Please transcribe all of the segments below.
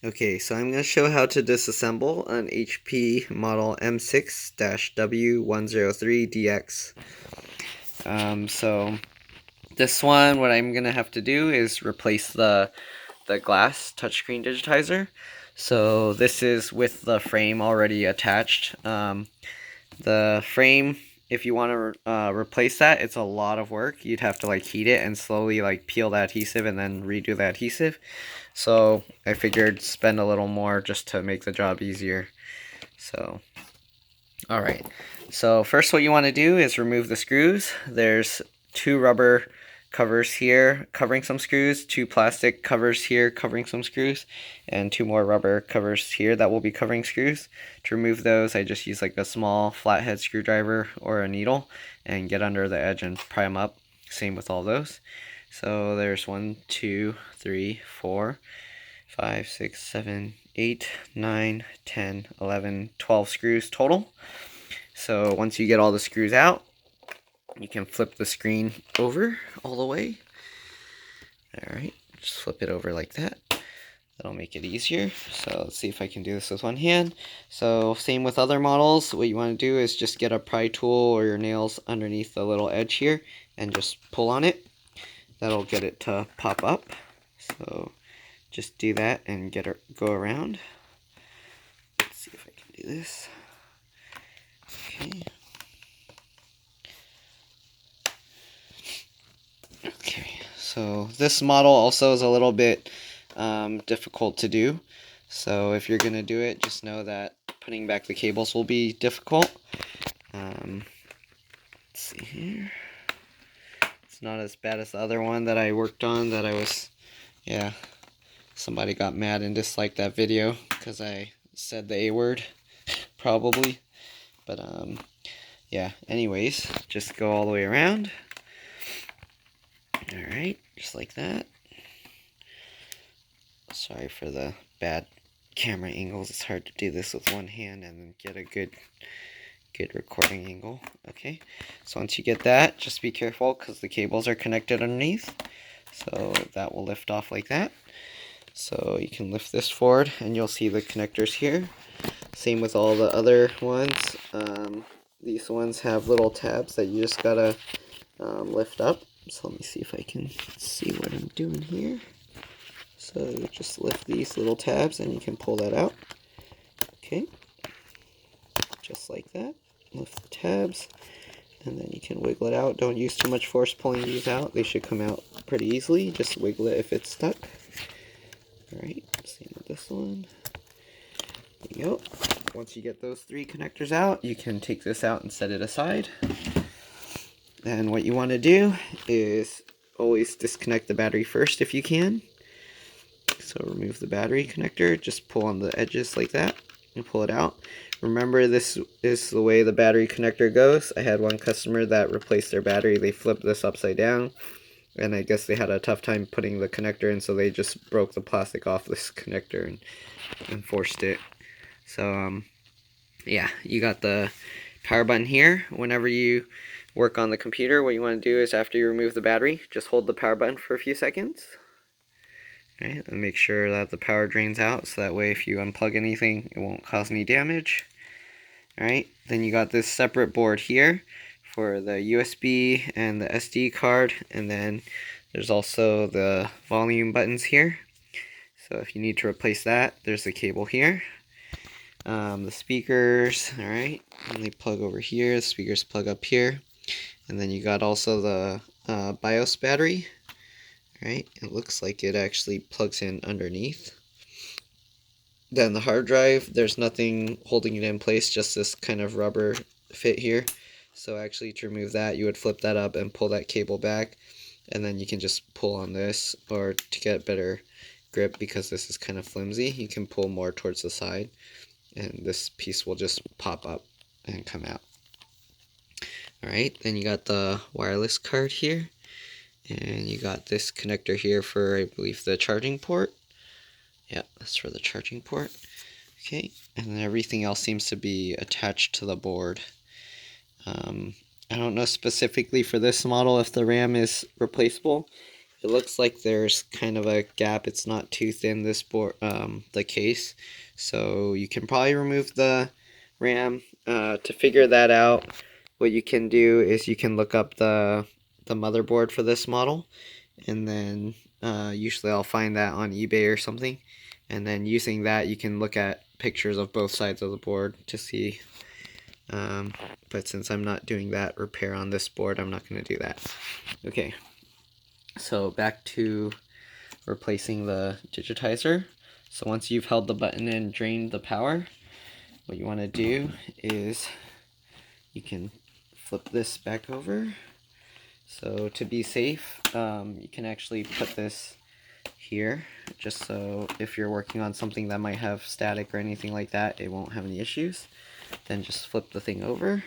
Okay, so I'm going to show how to disassemble an HP model M6-W103DX. So this one, what I'm going to have to do is replace the glass touchscreen digitizer. So this is with the frame already attached. The frame, if you want to replace that, it's a lot of work. You'd have to like heat it and slowly like peel the adhesive and then redo the adhesive. So I figured spend a little more just to make the job easier. So, all right. So first what you want to do is remove the screws. There's two rubber covers here covering some screws, two plastic covers here covering some screws, and two more rubber covers here that will be covering screws. To remove those, I just use like a small flathead screwdriver or a needle and get under the edge and pry them up. Same with all those. So there's 1, 2, 3, 4, 5, 6, 7, 8, 9, 10, 11, 12 screws total. So once you get all the screws out, you can flip the screen over all the way. Alright, just flip it over like that. That'll make it easier. So let's see if I can do this with one hand. So same with other models, what you want to do is just get a pry tool or your nails underneath the little edge here and just pull on it. That'll get it to pop up. So just do that and go around. Let's see if I can do this. Okay. Okay, so this model also is a little bit difficult to do. So if you're going to do it, just know that putting back the cables will be difficult. Let's see here. It's not as bad as the other one that I worked on that yeah, somebody got mad and disliked that video because I said the A word, probably. But yeah, anyways, just go all the way around. Alright, just like that. Sorry for the bad camera angles. It's hard to do this with one hand and then get a good recording angle. Okay, so once you get that, just be careful because the cables are connected underneath. So that will lift off like that. So you can lift this forward and you'll see the connectors here. Same with all the other ones. These ones have little tabs that you just gotta lift up. So let me see if I can see what I'm doing here. So just lift these little tabs and you can pull that out. Okay, just like that. Lift the tabs and then you can wiggle it out. Don't use too much force pulling these out. They should come out pretty easily. Just wiggle it if it's stuck. Alright, same with this one. There you go. Once you get those three connectors out, you can take this out and set it aside. And what you want to do is always disconnect the battery first if you can. So remove the battery connector, just pull on the edges like that and pull it out. Remember, this is the way the battery connector goes. I had one customer that replaced their battery. They flipped this upside down and I guess they had a tough time putting the connector in, so they just broke the plastic off this connector and forced it. So yeah, you got the power button here. Whenever you work on the computer, what you want to do is after you remove the battery, just hold the power button for a few seconds. Right, and make sure that the power drains out, so that way if you unplug anything, it won't cause any damage. Alright, then you got this separate board here for the USB and the SD card, and then there's also the volume buttons here. So if you need to replace that, there's the cable here. The speakers, alright, and they plug over here, the speakers plug up here. And then you got also the BIOS battery. Right, it looks like it actually plugs in underneath. Then the hard drive, there's nothing holding it in place, just this kind of rubber fit here. So actually to remove that, you would flip that up and pull that cable back, and then you can just pull on this, or to get better grip, because this is kind of flimsy, you can pull more towards the side, and this piece will just pop up and come out. Alright, then you got the wireless card here. And you got this connector here for, I believe, the charging port. Yeah, that's for the charging port. Okay, and then everything else seems to be attached to the board. I don't know specifically for this model if the RAM is replaceable. it looks like there's kind of a gap. It's not too thin, this board, the case. So you can probably remove the RAM. To figure that out, what you can do is you can look up the motherboard for this model, and then usually I'll find that on eBay or something, and then using that you can look at pictures of both sides of the board to see. But since I'm not doing that repair on this board, I'm not going to do that. Okay, so back to replacing the digitizer. So once you've held the button and drained the power, what you want to do is you can flip this back over. So to be safe, you can actually put this here, just so if you're working on something that might have static or anything like that, it won't have any issues. Then just flip the thing over.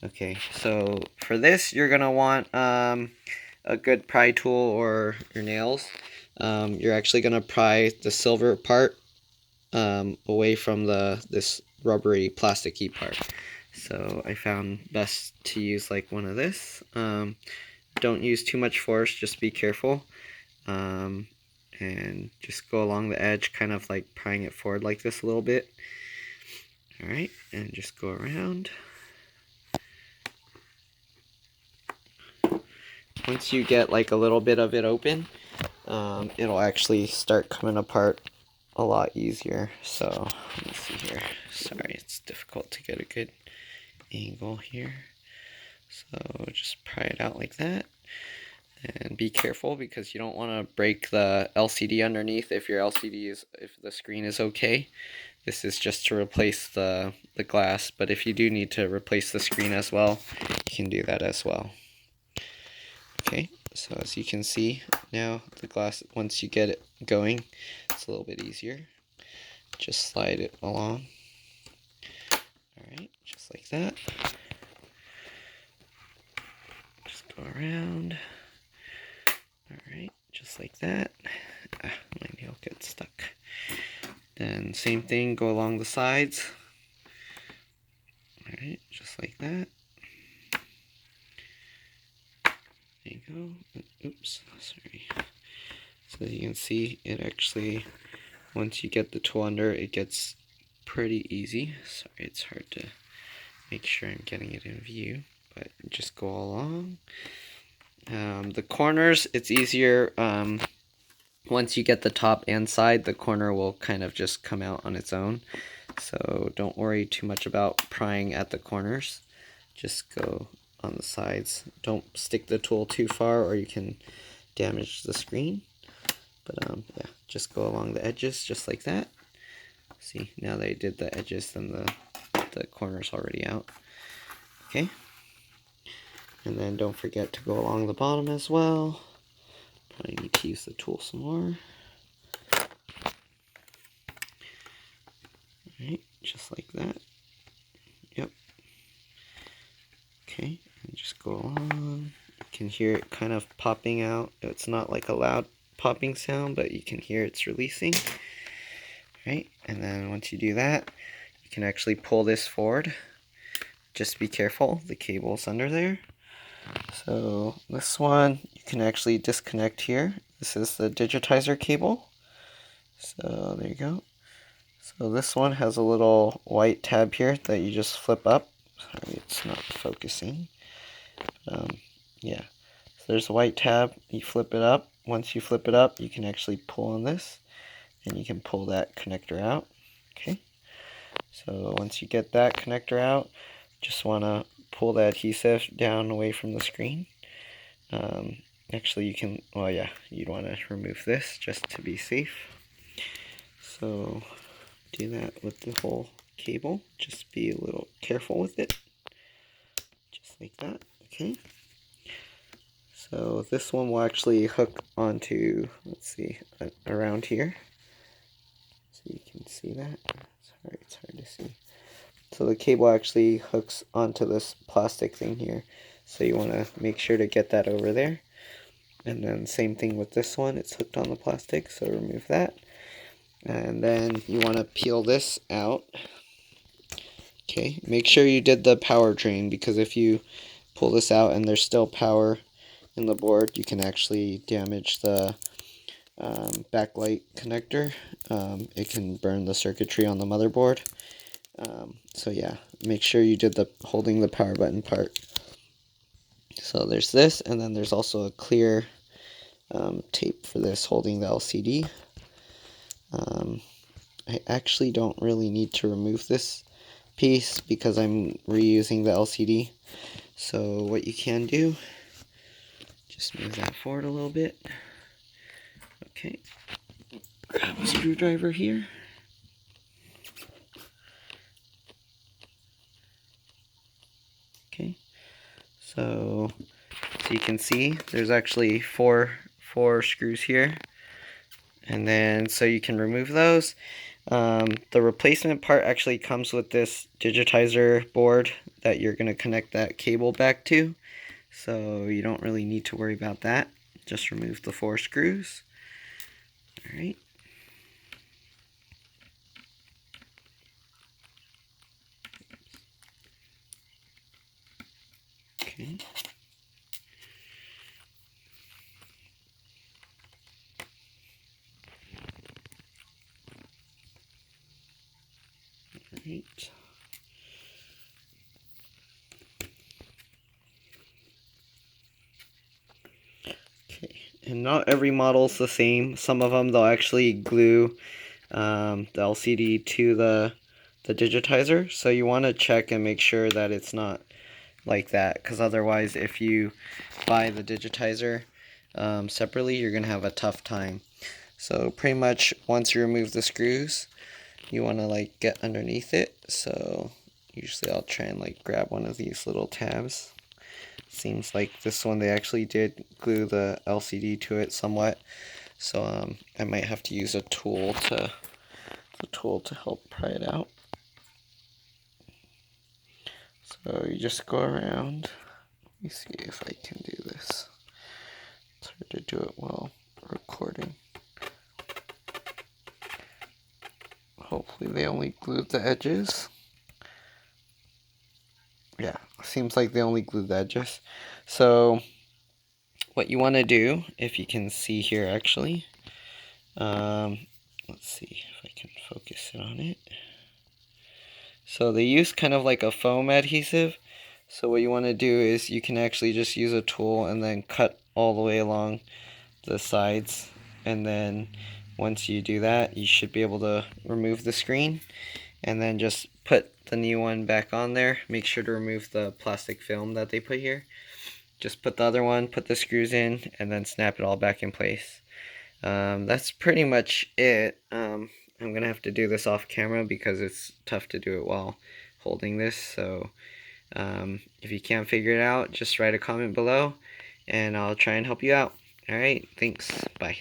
Okay, so for this, you're gonna want a good pry tool or your nails. You're actually gonna pry the silver part away from this rubbery plasticky part. So I found best to use like one of this. Don't use too much force, just be careful. And just go along the edge, kind of like prying it forward like this a little bit. Alright, and just go around. Once you get like a little bit of it open, it'll actually start coming apart a lot easier. So let me see here. Sorry, it's difficult to get a good angle here. So just pry it out like that. And be careful because you don't want to break the LCD underneath if the screen is okay. This is just to replace the glass, but if you do need to replace the screen as well, you can do that as well. Okay, so as you can see now, the glass, once you get it going, it's a little bit easier. Just slide it along. Alright, just like that. Just go around. Alright, just like that. My nail gets stuck. Then same thing, go along the sides. Alright, just like that. There you go. Oops, sorry. So as you can see, it actually, once you get the tool under, it gets pretty easy. Sorry, it's hard to make sure I'm getting it in view, but just go along. The corners, it's easier. Once you get the top and side, the corner will kind of just come out on its own. So don't worry too much about prying at the corners. Just go on the sides. Don't stick the tool too far or you can damage the screen. But yeah, just go along the edges just like that. See, now that I did the edges, then the corner's already out. Okay. And then don't forget to go along the bottom as well. Probably need to use the tool some more. Alright, just like that. Yep. Okay, and just go along. You can hear it kind of popping out. It's not like a loud popping sound, but you can hear it's releasing. Right, and then once you do that, you can actually pull this forward. Just be careful, the cable's under there. So this one you can actually disconnect here. This is the digitizer cable. So there you go. So this one has a little white tab here that you just flip up. Sorry, it's not focusing. Yeah, so there's a white tab. You flip it up. Once you flip it up, you can actually pull on this, and you can pull that connector out. Okay. So once you get that connector out, just want to pull the adhesive down away from the screen. Actually, you can, well, yeah, you'd want to remove this just to be safe. So do that with the whole cable. Just be a little careful with it. Just like that. Okay. So this one will actually hook onto, let's see, around here. So you can see that. Sorry, it's hard to see. So the cable actually hooks onto this plastic thing here. So you want to make sure to get that over there. And then same thing with this one. It's hooked on the plastic, so remove that. And then you want to peel this out. Okay, make sure you did the power drain, because if you pull this out and there's still power in the board, you can actually damage the backlight connector. It can burn the circuitry on the motherboard. So yeah, make sure you did the holding the power button part. So there's this, and then there's also a clear tape for this holding the LCD. I actually don't really need to remove this piece because I'm reusing the LCD. So what you can do, just move that forward a little bit. Okay, grab a screwdriver here. Okay, so you can see there's actually four screws here, and then so you can remove those. The replacement part actually comes with this digitizer board that you're going to connect that cable back to, so you don't really need to worry about that. Just remove the 4 screws. Alright. Okay. Alright. Okay, and not every model's the same. Some of them they'll actually glue the LCD to the digitizer, so you want to check and make sure that it's not like that, because otherwise if you buy the digitizer separately, you're gonna have a tough time. So pretty much once you remove the screws, you want to like get underneath it. So usually I'll try and like grab one of these little tabs. Seems like this one they actually did glue the LCD to it somewhat, so I might have to use a tool to help pry it out. So you just go around. Let me see if I can do this. It's hard to do it while recording. Hopefully they only glued the edges. Yeah, seems like they only glued the edges. So what you want to do, if you can see here actually, let's see if I can focus it on it. So they use kind of like a foam adhesive. So what you want to do is you can actually just use a tool and then cut all the way along the sides, and then once you do that, you should be able to remove the screen and then just put the new one back on there. Make sure to remove the plastic film that they put here. Just put the other one, put the screws in, and then snap it all back in place. That's pretty much it. I'm gonna have to do this off camera because it's tough to do it while holding this. So if you can't figure it out, just write a comment below and I'll try and help you out. Alright, thanks. Bye.